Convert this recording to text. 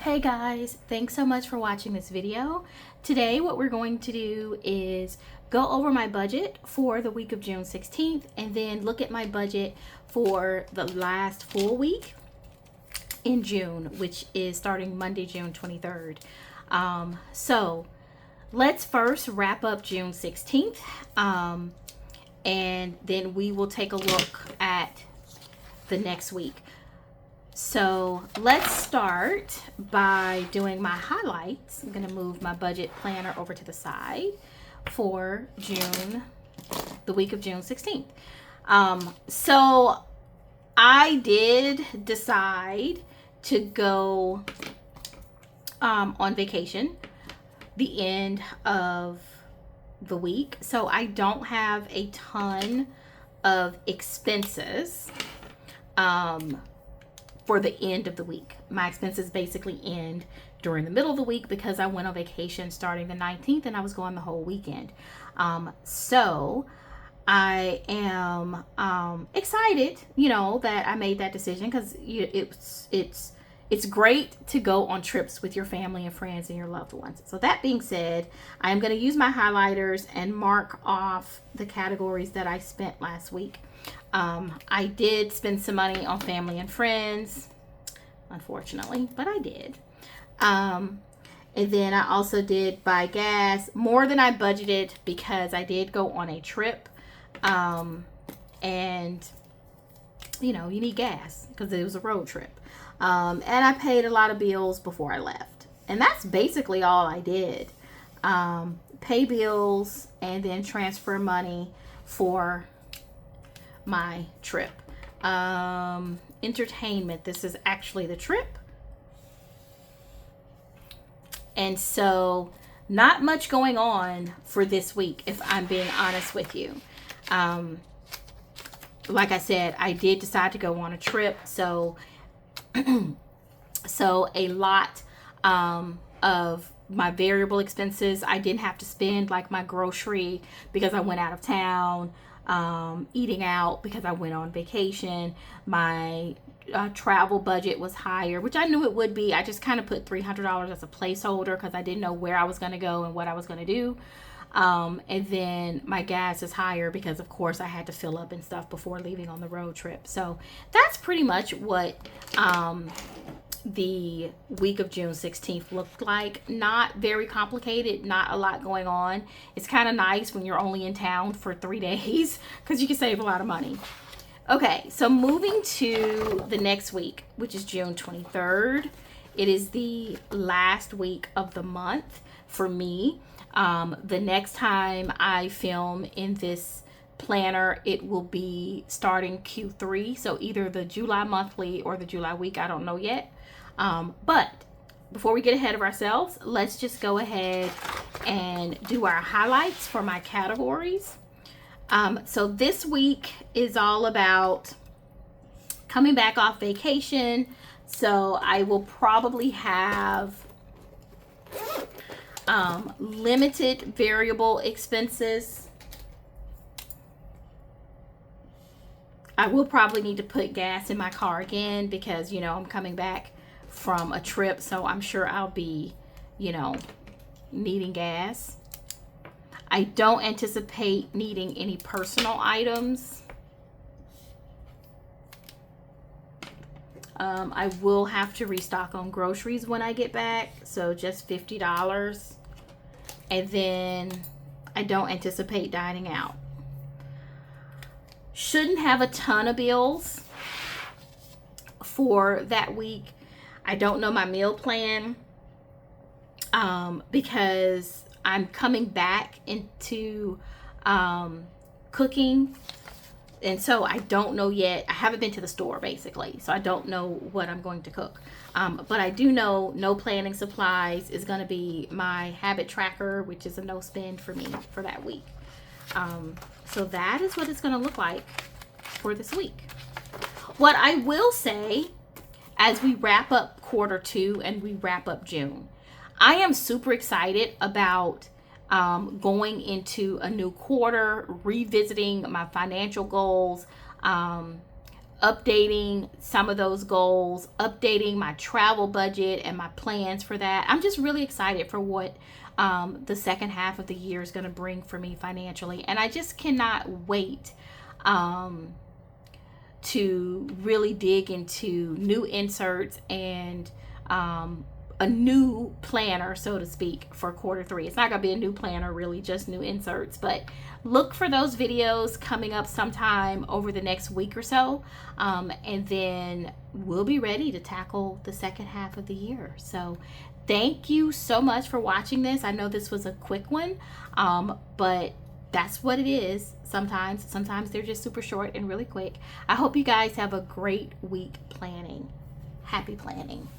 Hey guys, thanks so much for watching this video. Today what we're going to do is go over my budget for the week of June 16th and then look at my budget for the last full week in June, which is starting Monday, June 23rd. So let's first wrap up June 16th and then we will take a look at the next week. So let's start by doing my highlights. I'm going to move my budget planner over to the side for June, the week of June 16th. So I did decide to go on vacation the end of the week. So I don't have a ton of expenses for the end of the week. My expenses basically end during the middle of the week because I went on vacation starting the 19th and I was going the whole weekend. So I am excited, that I made that decision because it's great to go on trips with your family and friends and your loved ones. So that being said, I'm going to use my highlighters and mark off the categories that I spent last week. I did spend some money on family and friends, unfortunately, but I did. And then I also did buy gas, more than I budgeted because I did go on a trip. And you need gas because it was a road trip. And I paid a lot of bills before I left. And that's basically all I did. Pay bills and then transfer money for my trip. Entertainment. This is actually the trip. And so not much going on for this week, if I'm being honest with you. Like I said, I did decide to go on a trip. So a lot of my variable expenses I didn't have to spend, like my grocery because I went out of town, eating out because I went on vacation. My travel budget was higher, which I knew it would be. I just kind of put $300 as a placeholder because I didn't know where I was going to go and what I was going to do. And then my gas is higher because of course I had to fill up and stuff before leaving on the road trip. So that's pretty much what the week of June 16th looked like. Not very complicated, not a lot going on. It's kind of nice when you're only in town for 3 days because you can save a lot of money. Okay, so moving to the next week, which is June 23rd. It is the last week of the month for me. The next time I film in this planner, it will be starting Q3. So either the July monthly or the July week. I don't know yet. But before we get ahead of ourselves, let's just go ahead and do our highlights for my categories. So this week is all about coming back off vacation. So I will probably have limited variable expenses. I will probably need to put gas in my car again because, I'm coming back from a trip. So I'm sure I'll be, needing gas. I don't anticipate needing any personal items. I will have to restock on groceries when I get back. So just $50. And then I don't anticipate dining out. Shouldn't have a ton of bills for that week. I don't know my meal plan because I'm coming back into cooking. And so I don't know yet. I haven't been to the store basically. So I don't know what I'm going to cook. But I do know no planning supplies is going to be my habit tracker, which is a no spend for me for that week. So that is what it's going to look like for this week. What I will say as we wrap up quarter 2 and we wrap up June, I am super excited about going into a new quarter, revisiting my financial goals, updating some of those goals, updating my travel budget and my plans for that. I'm just really excited for what the second half of the year is going to bring for me financially. And I just cannot wait to really dig into new inserts and a new planner, so to speak, for Q3. It's not going to be a new planner, really, just new inserts. But look for those videos coming up sometime over the next week or so. And then we'll be ready to tackle the second half of the year. So thank you so much for watching this. I know this was a quick one, but that's what it is. Sometimes they're just super short and really quick. I hope you guys have a great week planning. Happy planning.